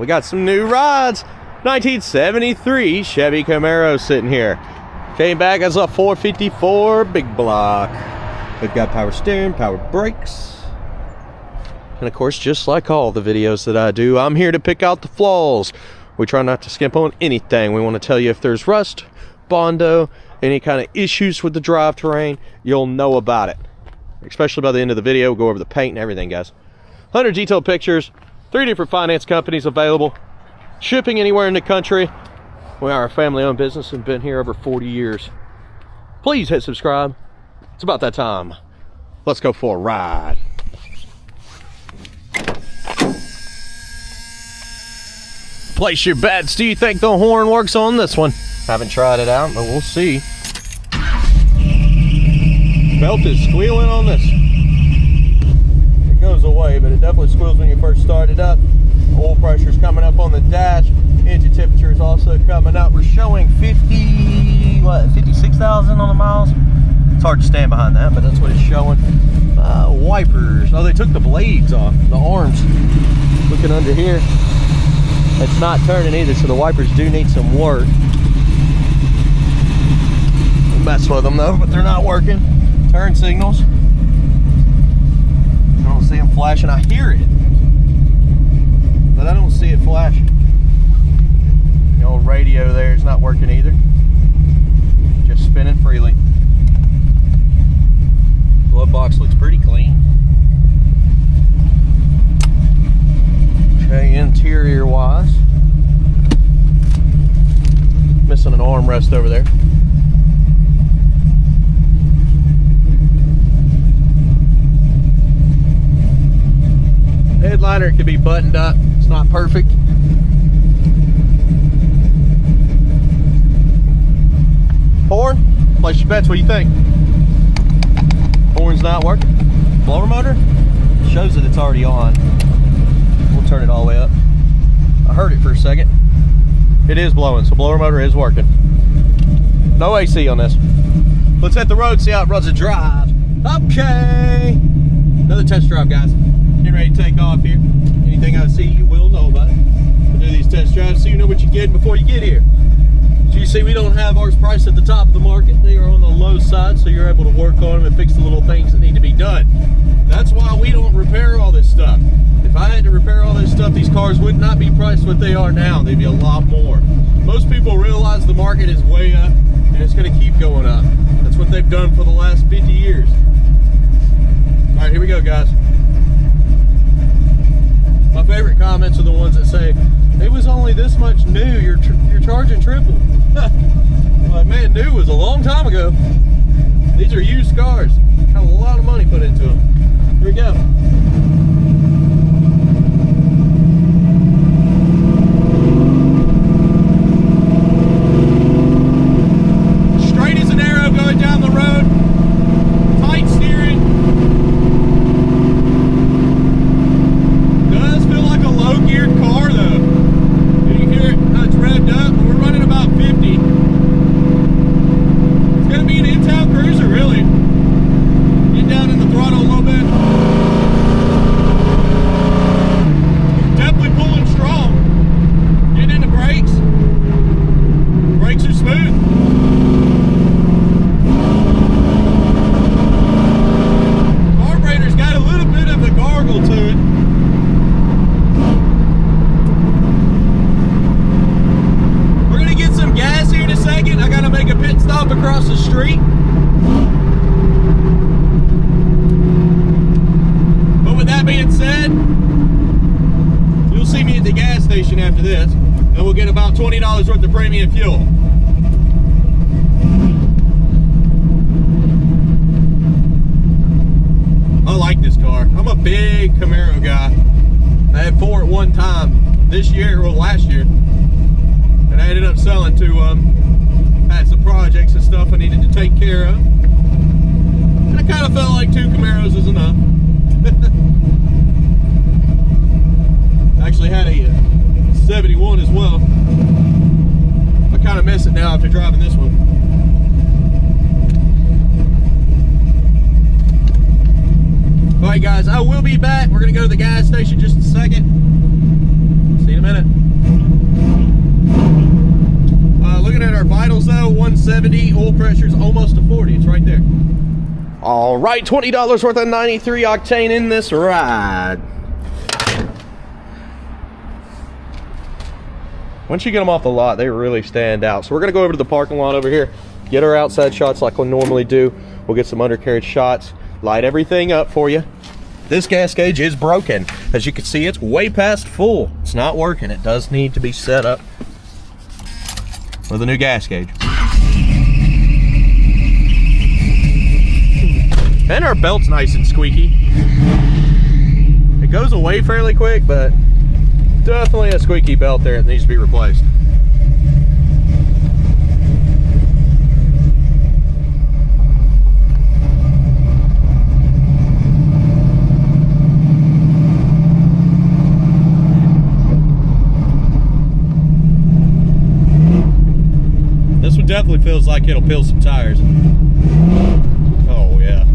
We got some new rods. 1973 Chevy Camaro sitting here. Came back as a 454 big block. We've got power steering, power brakes. And of course, just like all the videos that I do, I'm here to pick out the flaws. We try not to skimp on anything. We want to tell you if there's rust, bondo, any kind of issues with the drivetrain, you'll know about it. Especially by the end of the video, we'll go over the paint and everything, guys. 100 detailed pictures, 3 different finance companies available, shipping anywhere in the country. We are a family-owned business and been here over 40 years. Please hit subscribe. It's about that time. Let's go for a ride. Place your bets. Do you think the horn works on this one? Haven't tried it out, but we'll see. Belt is squealing on this. It goes away, but it definitely squeals when you first start it up. Oil pressure is coming up on the dash. Engine temperature is also coming up. We're showing 56,000 on the miles. It's hard to stand behind that, but that's what it's showing. Wipers. Oh, they took the blades off, the arms. Looking under here, it's not turning either, so the wipers do need some work. We'll mess with them though, but they're not working. Turn signals. I don't see them flashing. I hear it, but I don't see it flashing. The old radio there is not working either. Just spinning freely. Glove box looks pretty clean. Okay, interior wise, missing an armrest over there. Headliner could be buttoned up. It's not perfect. Horn, place your bets. What do you think? Horn's not working. Blower motor shows that it's already on. We'll turn it all the way up. I heard it for a second. It is blowing, so blower motor is working. No AC on this. Let's hit the road, see how it runs a drive. Okay. Another test drive, guys. Getting ready to take off here. Anything I see, you will know about it. We'll do these test drives so you know what you're getting before you get here. So you see, we don't have ours priced at the top of the market. They are on the low side, so you're able to work on them and fix the little things that need to be done. That's why we don't repair all this stuff. If I had to repair all this stuff, these cars would not be priced what they are now. They'd be a lot more. Most people realize the market is way up and it's going to keep going up. That's what they've done for the last 50 years. All right, here we go, guys. My favorite comments are the ones that say, it was only this much new, you're charging triple. Like, man, new was a long time ago. These are used cars. Have a lot of money put into them. Here we go. Straight as an arrow going down the road. Tight steering. Does feel like a low-geared car though. You can hear it how it's revved up. We're running about 50. It's gonna be an in-town cruiser, really. Get down in the throttle a little bit. Definitely pulling strong. Getting into brakes. Brakes are smooth. Carburetor's got a little bit of a gargle to it. We're gonna get some gas here in a second. I gotta make a pit stop across the street. But with that being said, you'll see me at the gas station after this, and we'll get about $20 worth of premium fuel. I like this car. I'm a big Camaro guy. I had 4 at one time this year, or last year, and I ended up selling 2 of them. Had some projects and stuff I needed to take care of, and I kind of felt like 2 Camaros is enough. Actually had a 71 as well. I kind of miss it now after driving this one. Alright guys, I will be back. We're going to go to the gas station just a second. See you in a minute. minute. Looking at our vitals though, 170, oil pressure's almost to 40, it's right there. All right, $20 worth of 93 octane in this ride. Once you get them off the lot, they really stand out. So we're gonna go over to the parking lot over here, get our outside shots like we normally do. We'll get some undercarriage shots, light everything up for you. This gas gauge is broken. As you can see, it's way past full. It's not working. It does need to be set up with a new gas gauge. And our belt's nice and squeaky. It goes away fairly quick, but definitely a squeaky belt there that needs to be replaced. This one definitely feels like it'll peel some tires. Oh yeah.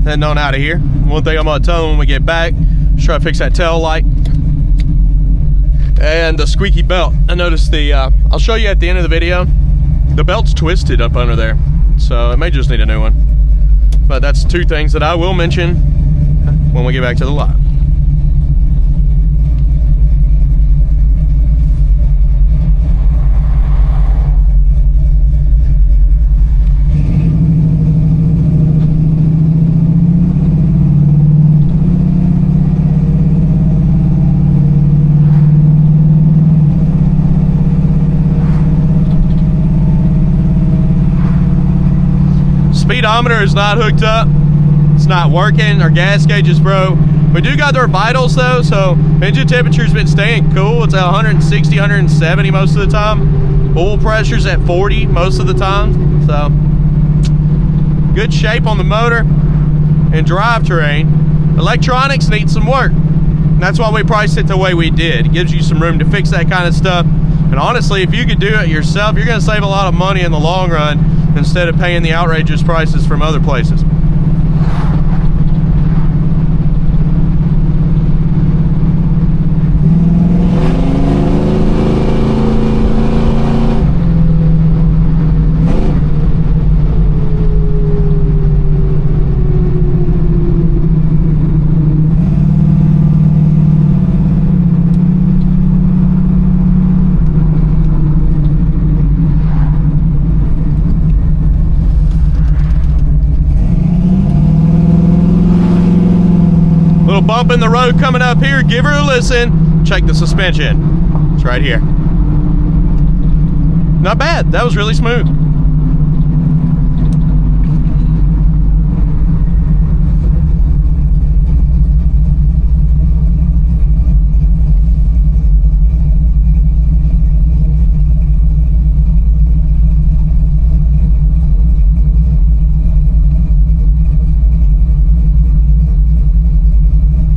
Heading on out of here. One thing I'm gonna tell them when we get back, try to fix that tail light and the squeaky belt. I noticed the I'll show you at the end of the video, the belt's twisted up under there, so it may just need a new one. But that's two things that I will mention when we get back to the lot. Speedometer is not hooked up, it's not working. Our gas gauge is broke. We do got our vitals though, so engine temperature's been staying cool. It's at 160, 170 most of the time. Oil pressure's at 40 most of the time. So good shape on the motor and drivetrain. Electronics need some work. That's why we priced it the way we did. It gives you some room to fix that kind of stuff. And honestly, if you could do it yourself, you're gonna save a lot of money in the long run instead of paying the outrageous prices from other places. Little bump in the road coming up here. Give her a listen. Check the suspension. It's right here. Not bad. That was really smooth.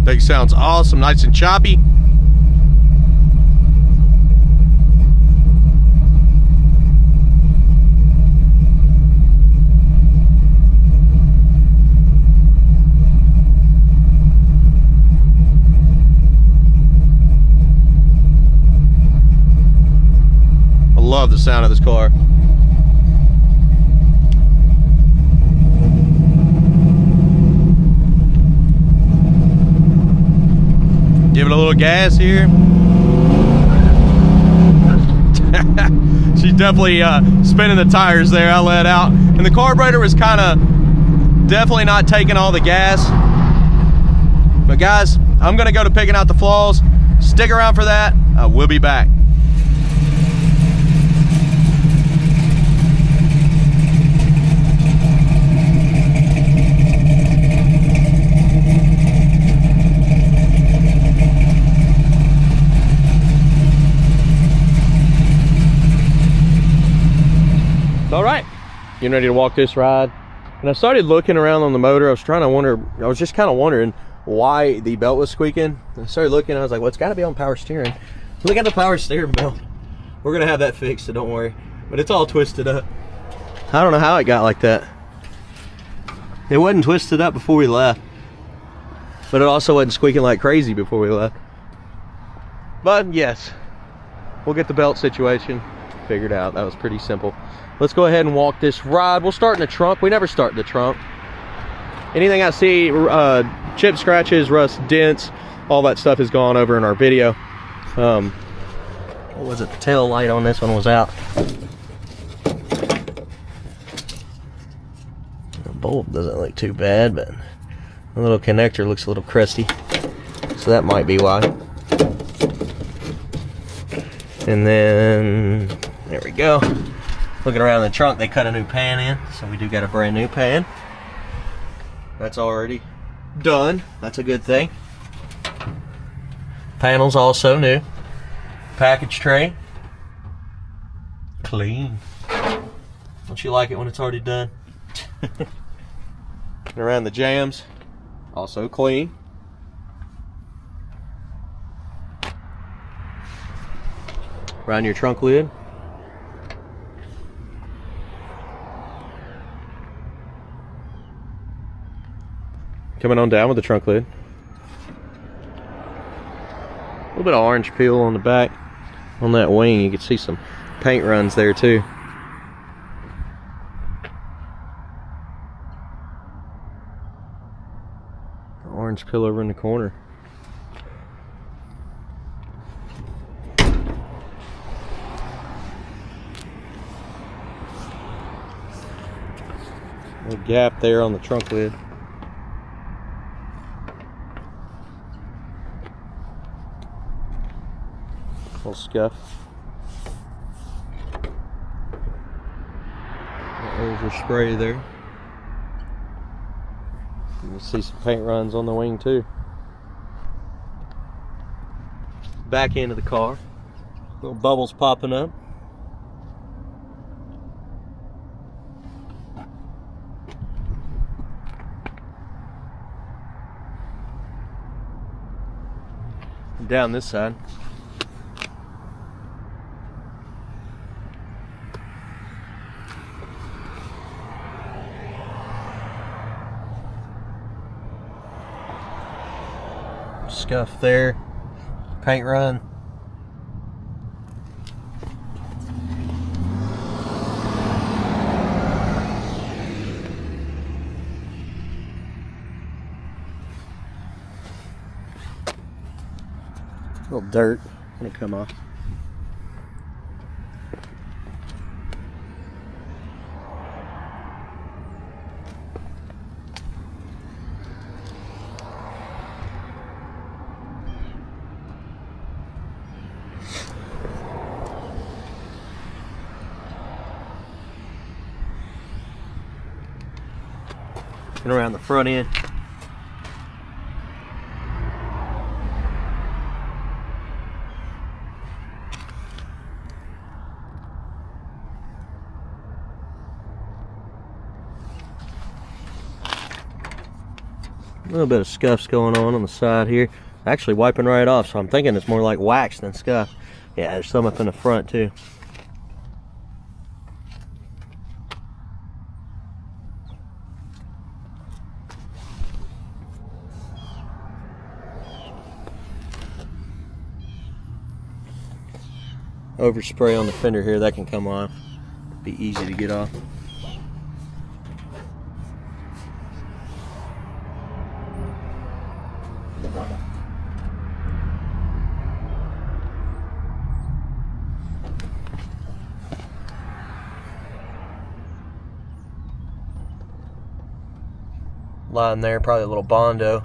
Thing sounds awesome, nice and choppy. I love the sound of this car. Give it a little gas here. She's definitely spinning the tires there. I let out. And the carburetor was kind of definitely not taking all the gas. But guys, I'm going to go to picking out the flaws. Stick around for that. We'll be back. All right, getting ready to walk this ride. And I started looking around on the motor. I was just kind of wondering why the belt was squeaking. I started looking, I was like, well, it's got to be on power steering. Look at the power steering belt. We're gonna have that fixed, so don't worry. But it's all twisted up. I don't know how it got like that. It wasn't twisted up before we left, but it also wasn't squeaking like crazy before we left. But yes, we'll get the belt situation figured out. That was pretty simple. Let's go ahead and walk this ride. We'll start in the trunk. We never start in the trunk. Anything I see, chip scratches, rust, dents, all that stuff is gone over in our video. What was it? The tail light on this one was out. The bulb doesn't look too bad, but the little connector looks a little crusty. So that might be why. And then, there we go. Looking around the trunk, they cut a new pan in, so we do got a brand new pan. That's already done. That's a good thing. Panels also new. Package tray. Clean. Don't you like it when it's already done? And around the jams, also clean. Around your trunk lid. Coming on down with the trunk lid. A little bit of orange peel on the back. On that wing, you can see some paint runs there too. Orange peel over in the corner. A gap there on the trunk lid. Little scuff. There's your spray there. You see some paint runs on the wing too. Back end of the car, little bubbles popping up. And down this side. Scuff there, paint run. A little dirt gonna come off. And around the front end. A little bit of scuffs going on the side here. Actually wiping right off, so I'm thinking it's more like wax than scuff. Yeah, there's some up in the front too. Overspray on the fender here, that can come off. Be easy to get off. Line there, probably a little Bondo.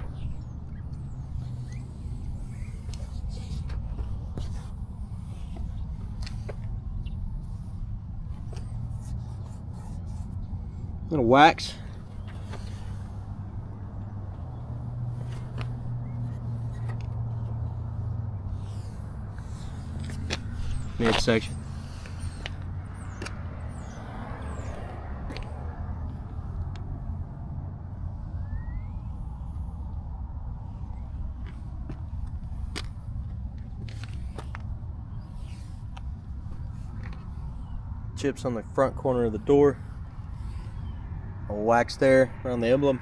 Little wax. Midsection. Chips on the front corner of the door. A wax there around the emblem.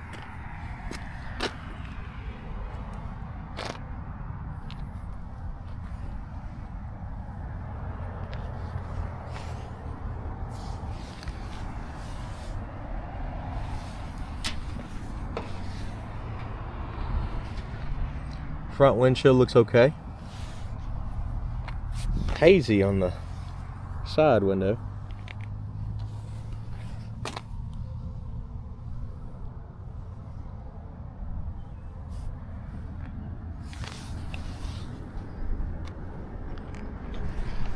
Front windshield looks okay. Hazy on the side window.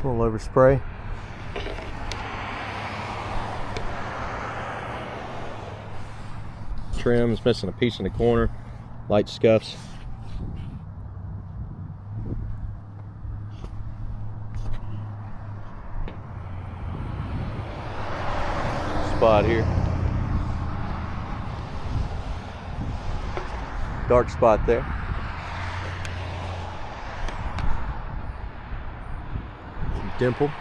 A little overspray. Trim's missing a piece in the corner. Light scuffs. Spot here. Dark spot there. Dimple.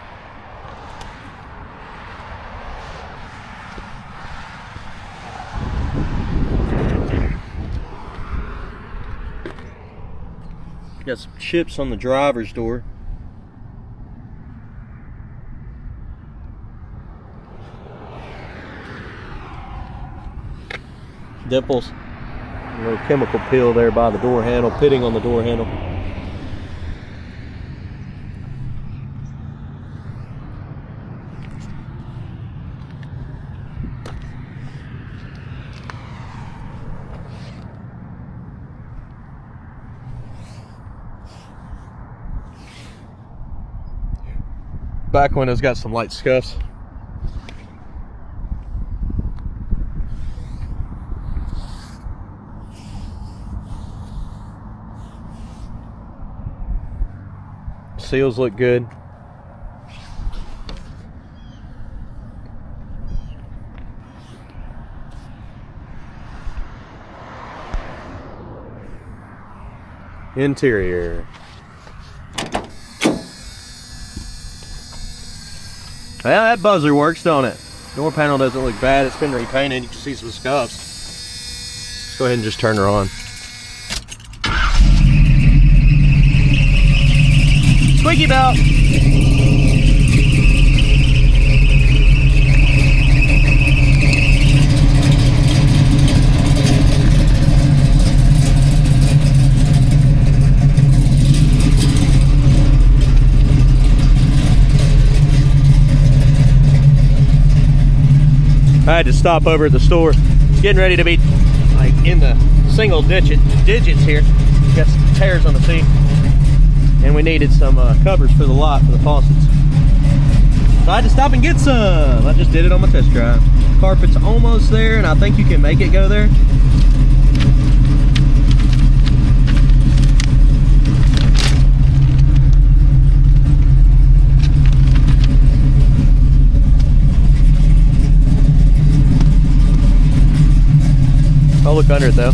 Got some chips on the driver's door. Dimples. A little chemical peel there by the door handle, pitting on the door handle. Back window's got some light scuffs. Seals look good. Interior. Well, that buzzer works, don't it? Door panel doesn't look bad. It's been repainted. You can see some scuffs. Let's go ahead and just turn her on. Squeaky belt. I had to stop over at the store. It's getting ready to be like in the single digits here. Got some tears on the seat. And we needed some covers for the lot for the faucets. So I had to stop and get some. I just did it on my test drive. Carpet's almost there, and I think you can make it go there. I'll look under it though.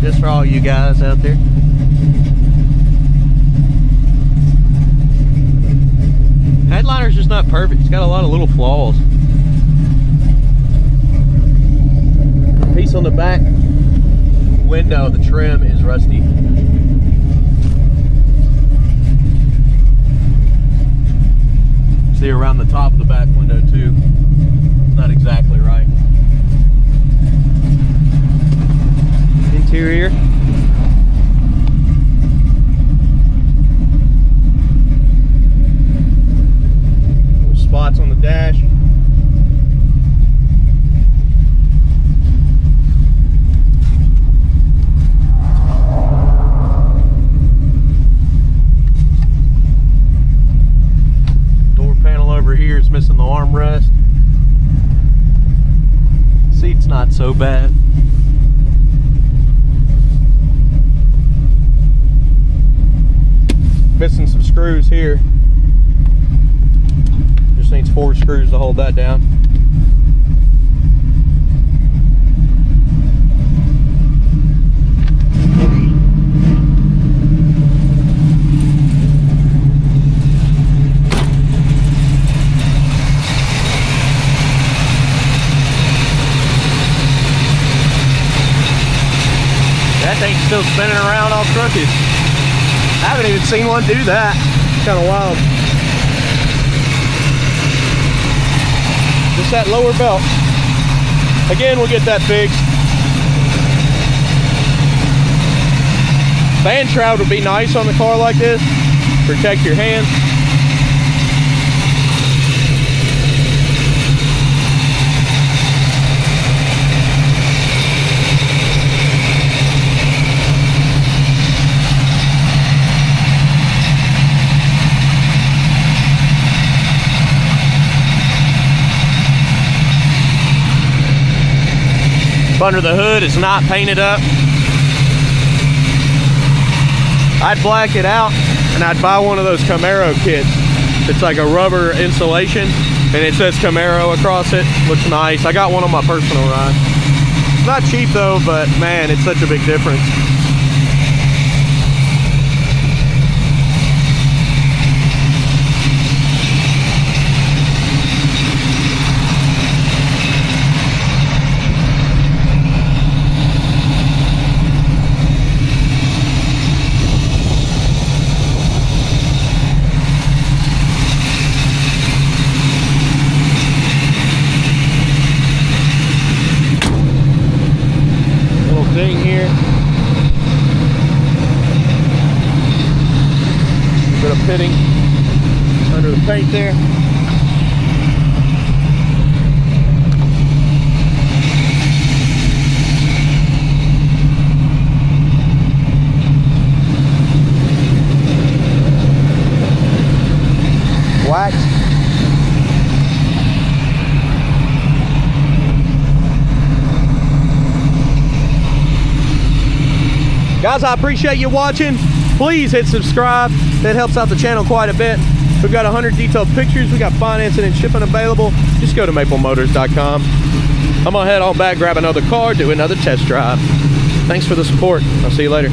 Just for all you guys out there. Headliner's just not perfect. It's got a lot of little flaws. The piece on the back window, the trim is rusty. See around the top of the back window too. It's not exactly right. Interior. Little spots on the dash. Door panel over here is missing the armrest. Seat's not so bad. Missing some screws here. Just needs 4 screws to hold that down. That thing's still spinning around all crooked. I haven't even seen one do that. It's kind of wild. Just that lower belt. Again, we'll get that fixed. Band shroud would be nice on the car like this. Protect your hands. Under the hood is not painted up. I'd black it out and I'd buy one of those Camaro kits. It's like a rubber insulation and it says Camaro across it. Looks nice. I got one on my personal ride. It's not cheap though, but man, it's such a big difference. Thing here. A bit of pitting under the paint there. Wax. Guys, I appreciate you watching. Please hit subscribe. That helps out the channel quite a bit. We've got 100 detailed pictures. We got financing and shipping available. Just go to maplemotors.com. I'm gonna head on back, grab another car, do another test drive. Thanks for the support. I'll see you later.